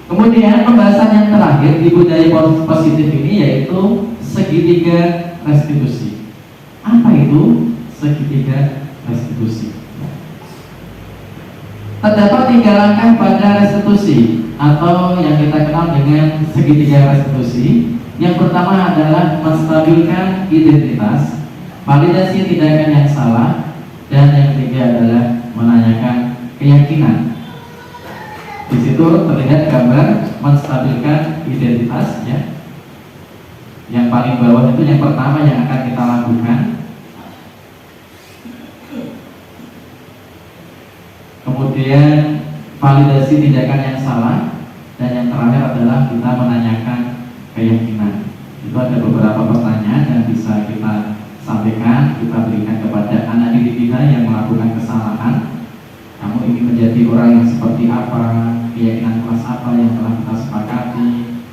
Kemudian pembahasan yang terakhir di budaya positif ini yaitu segitiga restitusi. Apa itu segitiga restitusi? Terdapat 3 langkah pada restitusi atau yang kita kenal dengan segitiga restitusi. Yang pertama adalah menstabilkan identitas, validasi tindakan yang salah, dan yang ketiga adalah menanyakan keyakinan. Di situ terlihat gambar menstabilkan identitas, ya. Yang paling bawah itu yang pertama yang akan kita lakukan. Kemudian validasi tindakan yang salah, dan yang terakhir adalah kita menanyakan keyakinan. Itu ada beberapa pertanyaan yang bisa kita sampaikan, kita berikan kepada anak didik kita yang melakukan kesalahan. Kamu ingin menjadi orang yang seperti apa? Keyakinan kelas apa yang telah kita sepakati?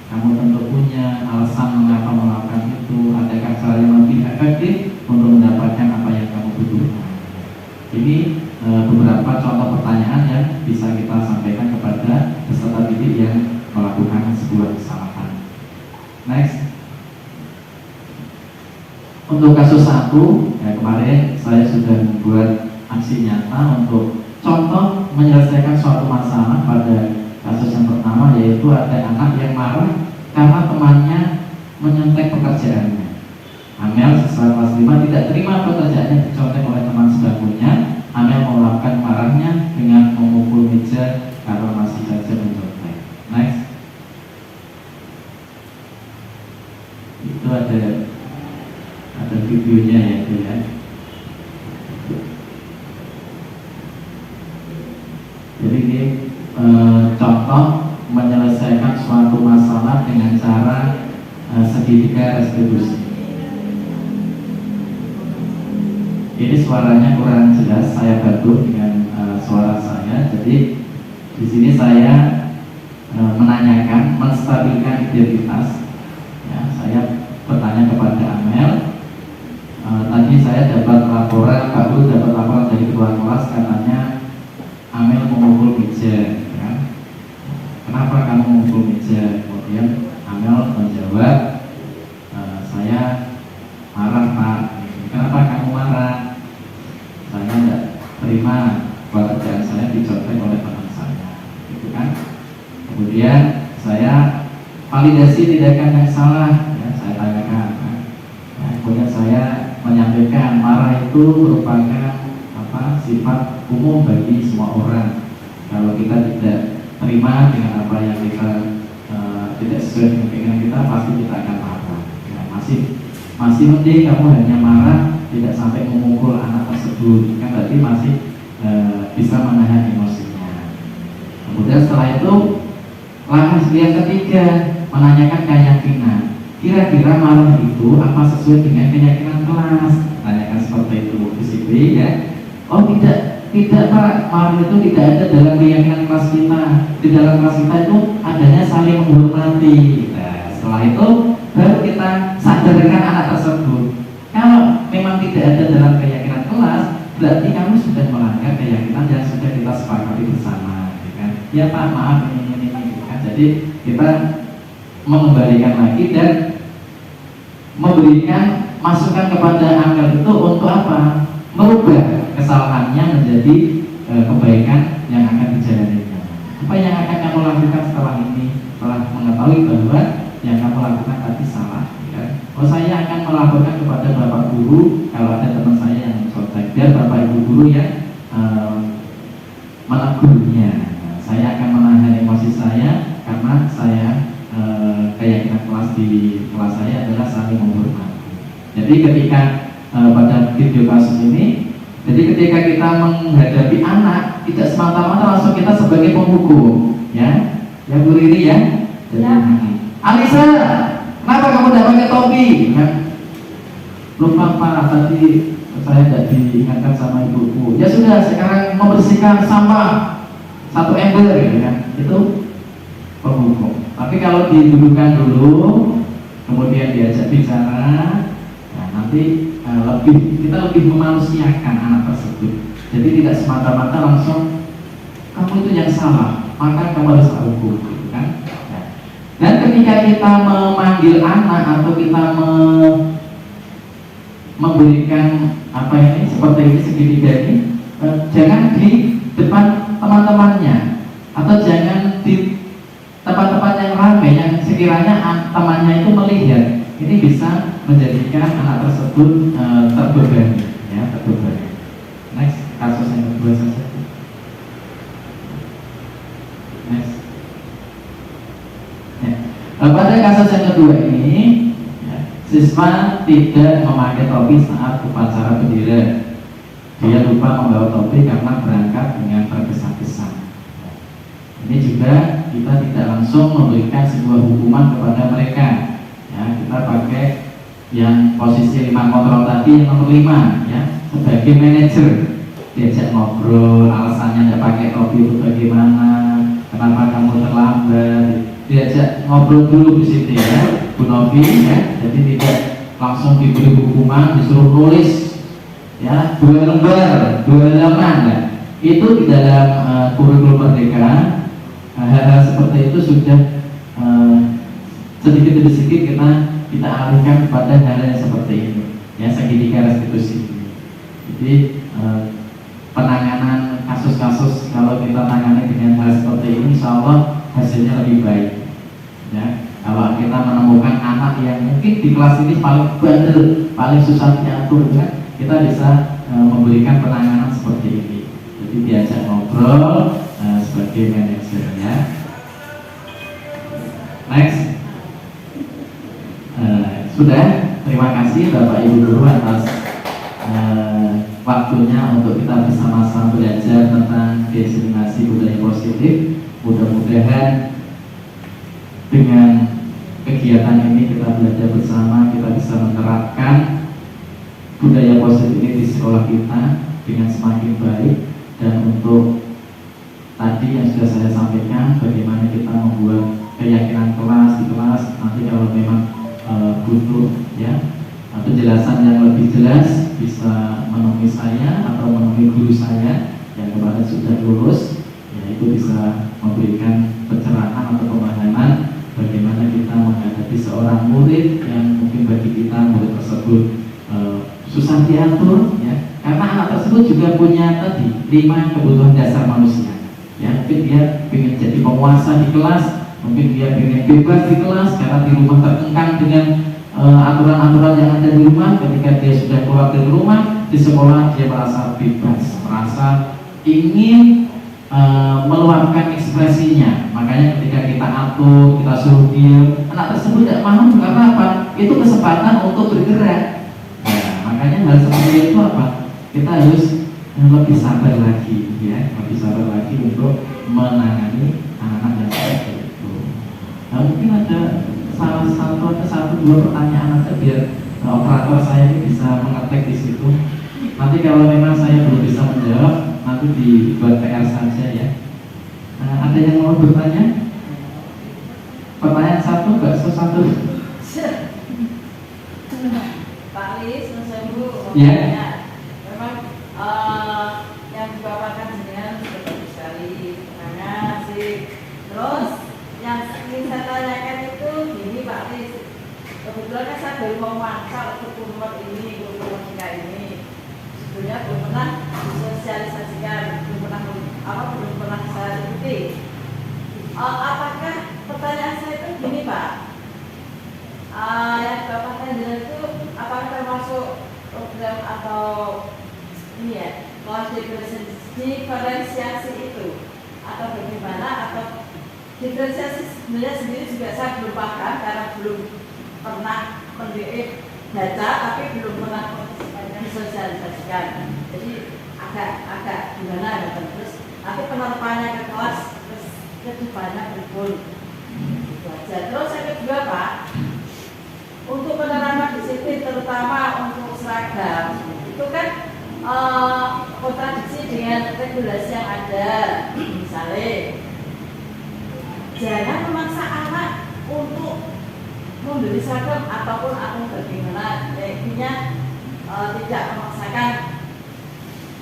Kamu tentu punya alasan mengapa melakukan itu. Adakah cara yang lebih efektif untuk mendapatkan apa yang kamu butuhkan? Ini beberapa contoh pertanyaan yang bisa kita sampaikan kepada peserta didik yang melakukan sebuah kesalahan. Next. Untuk kasus 1, ya, kemarin saya sudah membuat aksi nyata untuk contoh menyelesaikan suatu masalah. Pada kasus yang pertama, yaitu ada anak yang marah karena temannya menyontek pekerjaannya. Amel siswa kelas 5 tidak terima pekerjaannya dicontek oleh teman sebangkunya. Amel meluapkan marahnya dengan memukul meja karena masih saja mencontek. Next. Itu ada videonya ya, itu ya. Jadi ini contoh menyelesaikan suatu masalah dengan cara segitiga restitusi. Ini suaranya kurang jelas, saya bantu dengan suara saya. Jadi di sini saya menanyakan, menstabilkan identitas. Ya, saya bertanya kepada Amel. Tadi saya dapat laporan, Pak Guru dapat laporan dari ketua kelas, katanya Amel memukul meja. Ya. Kenapa kamu memukul meja? Kemudian Amel menjawab, saya marah Pak. Kenapa kamu marah? Saya tidak terima pekerjaan saya dicontek oleh teman saya, gitu kan? Kemudian saya validasi tindakan yang salah, ya, saya tanyakan. Nah, kemudian saya menyampaikan marah itu merupakan sifat umum bagi semua orang. Kalau kita tidak terima dengan apa yang kita tidak sesuai dengan keinginan kita, pasti kita akan marah. Ya, masih mending kamu hanya marah, tidak sampai memukul anak tersebut, kan berarti masih bisa menahan emosinya. Kemudian setelah itu langkah yang ketiga, menanyakan keyakinan. Kira-kira marah itu apa sesuai dengan keyakinan kelas? Tanyakan seperti itu. Disiplin, ya. Oh tidak Pak, marah itu tidak ada dalam keyakinan kelas kita. Di dalam kelas kita itu adanya saling menghormati. Nah, setelah itu baru kita sadarkan anak tersebut. Kalau memang tidak ada dalam keyakinan kelas, berarti kamu sudah melanggar keyakinan yang sudah kita sepakati bersama, ya kan? Ya Pak, maaf ini kan? Jadi kita mengembalikan lagi dan memberikan masukan kepada Amel itu untuk apa? Merubah kesalahannya menjadi kebaikan yang akan dijalaninya. Apa yang akan kamu lakukan setelah ini? Setelah mengetahui bahwa yang kamu lakukan tadi salah, ya? Oh, saya akan melaporkan kepada Bapak Guru kalau ada teman saya yang mencontek, biar Bapak Ibu Guru yang menegurnya. Nah, saya akan menahan emosi saya karena saya keyakinan kelas di kelas saya adalah saling menghormati. Jadi ketika pada video kasus ini, jadi ketika kita menghadapi anak, tidak semata-mata langsung kita sebagai penghukum, ya, ya Bu Riri, ya. Jadi, ya. Alisa, kenapa kamu tidak pakai topi? Ya. Lupa Pak, tadi saya tidak diingatkan sama ibuku. Ya sudah, sekarang membersihkan sampah 1 ember, ya. Itu penghukum. Tapi kalau didudukkan dulu, kemudian diajak bicara, nah nanti kita lebih memanusiakan anak tersebut. Jadi tidak semata-mata langsung kamu itu yang salah, maka kamu harus hukum, gitu kan? Nah, dan ketika kita memanggil anak atau kita memberikan apa ini seperti ini segitiga ini, jangan di depan teman-teman temannya itu melihat, ini bisa menjadikan anak tersebut terbebani, ya, terbebani. Next, kasus yang kedua saja. Next. Ya. Pada kasus yang kedua ini, ya, siswa tidak memakai topi saat upacara bendera. Dia lupa membawa topi karena berangkat dengan tergesa-gesa. Ini juga kita tidak langsung memberikan sebuah hukuman kepada mereka. Ya, kita pakai yang posisi 5 kontrol tadi, yang nomor 5, ya, sebagai manajer. Diajak ngobrol, alasannya tidak pakai topi itu bagaimana, kenapa kamu terlambat. Diajak ngobrol dulu di situ, ya, Bu Novi, ya. Jadi tidak langsung diberi hukuman, disuruh nulis, ya, 2 lembar, 2 halaman, ya. Itu di dalam kurikulum Merdeka. Hal-hal seperti itu sudah sedikit demi sedikit kita alihkan kepada hal yang seperti ini, ya, segitiga restitusi. Jadi penanganan kasus-kasus kalau kita tangani dengan hal seperti ini, insya Allah hasilnya lebih baik. Ya, kalau kita menemukan anak yang mungkin di kelas ini paling bandel, paling susah diatur, ya, kita bisa memberikan penanganan seperti ini. Jadi diajak ngobrol sebagai manajernya. Next. Sudah, terima kasih Bapak Ibu Guru atas waktunya untuk kita bersama-sama belajar tentang diskriminasi budaya positif. Mudah-mudahan dengan kegiatan ini kita belajar bersama, kita bisa menerapkan budaya positif ini di sekolah kita dengan semakin baik. Dan untuk tadi yang sudah saya sampaikan, bagaimana kita membuat keyakinan kelas di kelas, nanti kalau memang butuh, ya, penjelasan yang lebih jelas, bisa menemui saya atau menemui guru saya yang kemarin sudah lulus, ya, itu bisa memberikan pencerahan atau pemahaman bagaimana kita menghadapi seorang murid yang mungkin bagi kita murid tersebut susah diatur, ya, karena anak tersebut juga punya tadi 5 kebutuhan dasar manusia, ya. Mungkin dia ingin jadi penguasa di kelas, mungkin dia ingin bebas di kelas karena di rumah terkengkang dengan aturan-aturan yang ada di rumah. Ketika dia sudah keluar dari rumah, di sekolah dia merasa bebas, merasa ingin meluapkan ekspresinya. Makanya ketika kita atur, kita suruh dia, anak tersebut tidak mau, karena apa? Itu kesempatan untuk bergerak. Nah, makanya hal seperti itu apa? Kita harus lebih sabar lagi, ya, lebih sabar lagi untuk menangani anak-anak yang seperti itu. Nah, mungkin ada salah satu dua pertanyaan aja biar operator saya ini bisa mengetik di situ. Nanti kalau memang saya belum bisa menjawab, nanti dibuat PR saja, ya. Ada yang mau bertanya? Pertanyaan satu, bakso satu. Pak Lis, Mas Ibu, Ya. memang yang dibawakan jenengan bagus sekali, karena sih. Terus yang ingin saya tanyakan itu gini Pak Lis, kebetulan kan saya baru mau masuk ke Kumur ini, Kumur ini, sebetulnya belum pernah disosialisasikan, belum pernah saya ikuti. Apakah pertanyaan saya itu gini Pak? Yang Bapak Tanda itu apakah termasuk program atau ini ya, kelas diferensiasi itu atau bagaimana, atau diferensiasi sebenarnya sendiri juga saya belum paham karena belum pernah baca tapi belum pernah disosialisasikan, jadi agak gimana ya, terus tapi penerapannya ke kelas terus kedepannya berikut itu aja. Terus yang kedua Pak, untuk penerapan disiplin terutama untuk seragam itu kan kontradiksi dengan regulasi yang ada. Misalnya jangan memaksa anak untuk membeli seragam ataupun bagaimana, intinya tidak memaksakan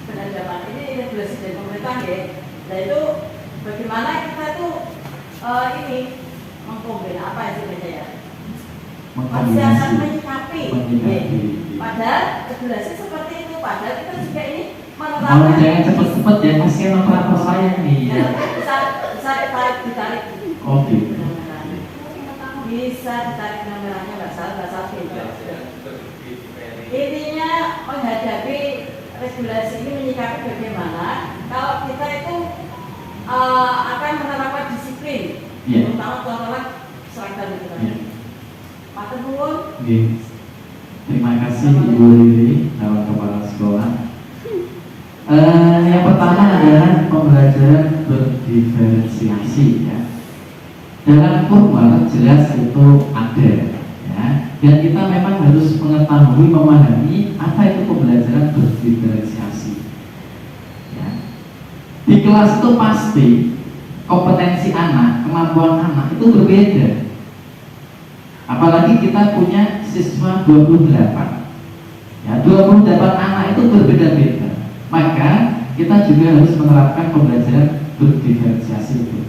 penerapan. Ini regulasi dari pemerintah, ya. Nah itu bagaimana kita tuh ini mengkombin apa istilahnya ya? Masyarakat menyikapi, padahal regulasi seperti itu, padahal kita juga ini menerapkan. Jangan cepet-cepet ya, kasihan operator saya nih. Bisa ditarik. Oke. Bisa bisa ditarik kameranya, nggak salah beda. Intinya menghadapi regulasi ini menyikapi bagaimana kalau kita itu akan menerapkan disiplin, terutama tuan-tuan seragam itu tadi. Matur nuwun. Terima kasih Ibu Riri, calon kepala sekolah. Yang pertama adalah pembelajaran berdiferensiasi ya. Dalam formal jelas itu ada ya. Dan kita memang harus mengetahui, memahami apa itu pembelajaran berdiferensiasi ya. Di kelas itu pasti kompetensi anak, kemampuan anak itu berbeda. Apalagi kita punya siswa 28 ya, 28 anak itu berbeda-beda. Maka kita juga harus menerapkan pembelajaran berdiferensiasi itu.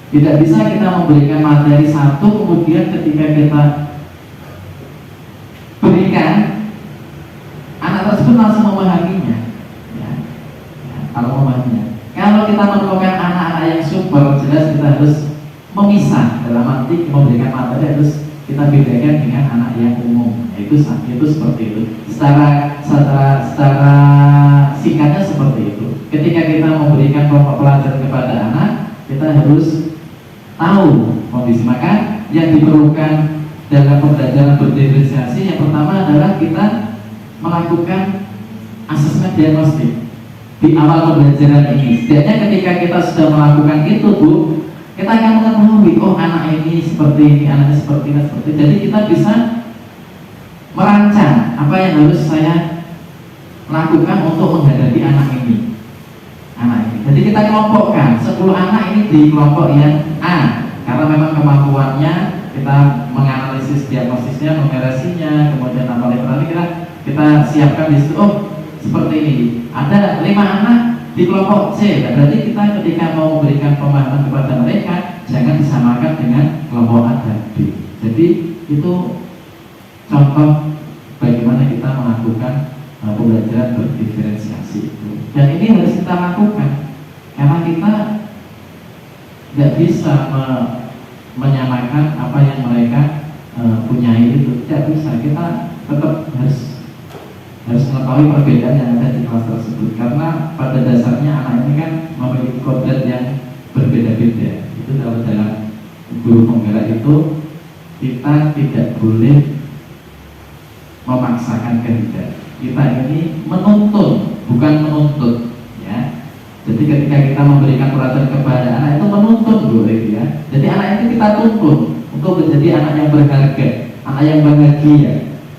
Tidak bisa kita memberikan materi satu kemudian ketika kita berikan anak tersebut langsung memahaminya ya. Kalau memahaminya, kalau kita menemukan anak-anak yang super, jelas kita harus memisah. Dalam arti memberikan materi harus kita bedakan dengan anak yang umum. Itu seperti itu. Secara singkatnya seperti itu. Ketika kita memberikan kelompok pelajaran kepada anak, kita harus tahu kondisi. Maka yang diperlukan dalam pembelajaran berdiferensiasi yang pertama adalah kita melakukan asesmen diagnostik di awal pembelajaran ini. Setidaknya ketika kita sudah melakukan itu, Bu, kita akan mengetahui, oh anak ini seperti ini, anaknya seperti ini, seperti ini. Jadi kita bisa merancang apa yang harus saya lakukan untuk menghadapi anak ini. Jadi kita kelompokkan 10 anak ini di kelompok yang A, karena memang kemampuannya kita menganalisis diagnosisnya, numerasinya, kemudian apa literasi kita siapkan di situ. Oh seperti ini. Ada 5 anak di kelompok C. Berarti kita ketika mau memberikan pemahaman kepada mereka jangan disamakan dengan kelompok A dan B. Jadi itu contoh bagaimana kita melakukan pembelajaran berdiferensiasi itu. Dan ini harus kita lakukan karena kita tidak bisa menyamakan apa yang mereka punyai itu. Tidak bisa. Kita tetap harus mengetahui perbedaan yang ada di kelas tersebut, karena pada dasarnya anak ini kan memiliki kodrat yang berbeda-beda. Itu dalam guru penggerak itu kita tidak boleh memaksakan kehendak. Kita ini menuntun, bukan menuntut ya. Jadi ketika kita memberikan perhatian kepada anak itu menuntun boleh ya. Jadi anak itu kita tuntun untuk menjadi anak yang berharga, anak yang bahagia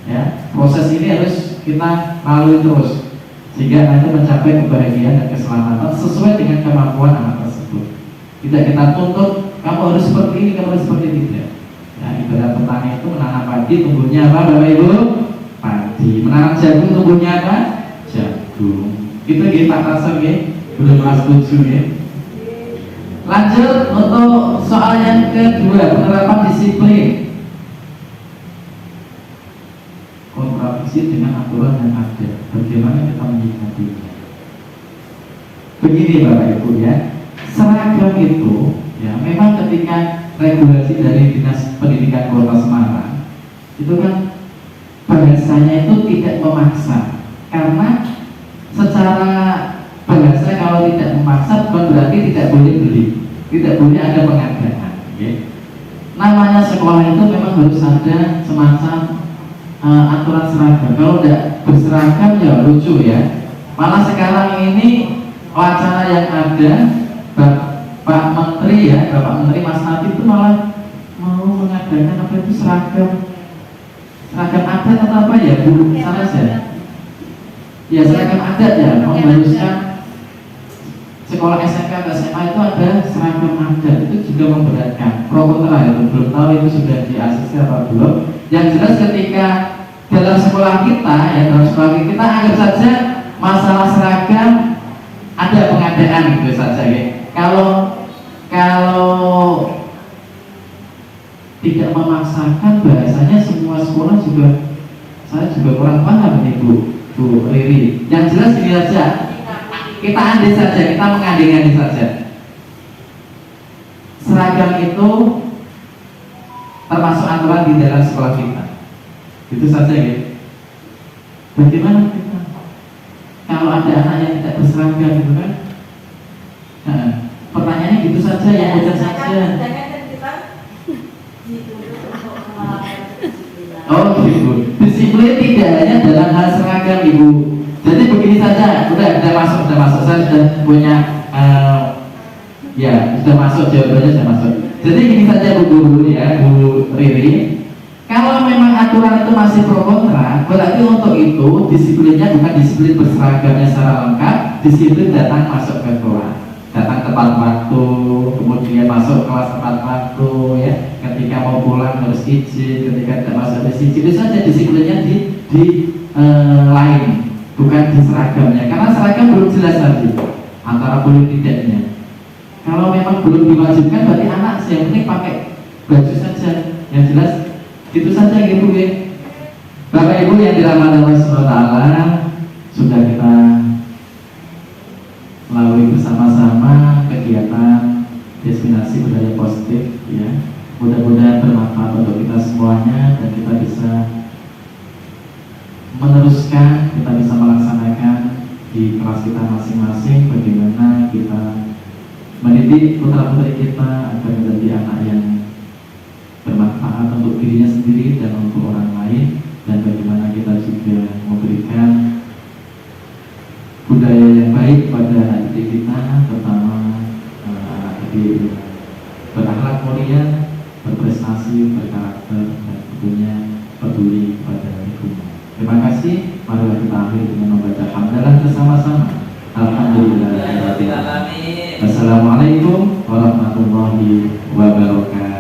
ya. Proses ini harus kita lalui terus sehingga nanti mencapai kebahagiaan dan keselamatan sesuai dengan kemampuan anak tersebut. Tidak kita tuntut kamu harus seperti ini, kamu harus seperti ini. Tidak. Ya, ibarat petani itu menanam padi, tumbuhnya apa Bapak Ibu? Padi. Menanam jagung, tumbuhnya apa? Jagung. Itu ya Pak Tasem ya, belum kelas 7 ya. Lanjut untuk soal yang kedua, penerapan disiplin. Kontradiksi dengan aturan yang ada. Bagaimana kita menyikapinya? Begini Bapak Ibu ya, seragam itu ya memang ketika regulasi dari Dinas Pendidikan Kota Semarang itu kan bahasanya itu tidak memaksa, karena secara bahasa kalau tidak memaksa bukan berarti tidak boleh beli, tidak boleh ada pengadaan ya. Namanya sekolah itu memang harus ada semacam aturan seragam. Kalau tidak berseragam ya lucu ya. Malah sekarang ini wacana yang ada Pak Menteri ya, Bapak Menteri Mas Nadiem itu malah mau mengadakan apa itu seragam adat atau apa ya Bu? Sana saja. Ya seragam adat ya, mengharuskan sekolah SMK ke SMA itu ada seragam adat. Itu juga memberatkan. Pro kontra itu belum tahu itu sudah di ACC atau belum. Yang jelas ketika dalam sekolah kita ya, dalam sekolah kita anggap saja masalah seragam ada pengadaan gitu saja ya. Kalau tidak memaksakan bahasanya semua sekolah juga, saya juga kurang paham nih Bu Riri. Yang jelas ini saja, kita andai saja, kita mengandai-andai saja. Seragam itu termasuk aturan di dalam sekolah kita. Itu saja ya. Bagaimana kita kalau ada anak yang tidak berseragam gitu kan? Nah, pertanyaannya gitu saja, yang mudah saja. Oh gitu. Disiplin tidak hanya dalam hal seragam Ibu. Jadi begini saja, sudah masuk, saya sudah punya ya sudah masuk jawabannya sudah masuk. Jadi gini saja Bu Guru ya, Bu Riri. Kalau memang aturan itu masih pro kontra, berarti untuk itu disiplinnya bukan disiplin berseragamnya secara lengkap, disiplin datang masuk ke kelas, datang tepat waktu, kemudian masuk kelas tepat waktu ya. Ketika mau pulang harus izin, ketika tidak masuk harus izin. Itu saja disiplinnya di lain, bukan di seragamnya. Karena seragam belum jelas tadi antara boleh tidaknya. Kalau memang belum diwajibkan, berarti anak yang penting pakai baju saja yang jelas. Itu saja gitu ya. Bapak Ibu yang dirahmati Allah SWT, sudah kita melalui bersama-sama kegiatan destinasi budaya positif ya. Mudah-mudahan bermanfaat untuk kita semuanya dan kita bisa meneruskan, kita bisa melaksanakan di kelas kita masing-masing bagaimana kita mendidik putra-putri kita agar menjadi anak yang bermanfaat untuk dirinya sendiri dan untuk orang lain, dan bagaimana kita juga memberikan budaya yang baik pada anak didik kita, terutama anak didik berakhlak mulia, berprestasi, berkarakter, dan tentunya peduli pada lingkungan. Terima kasih. Marilah kita akhiri dengan membaca hamdalah bersama-sama. Alhamdulillah. Assalamualaikum warahmatullahi wabarakatuh.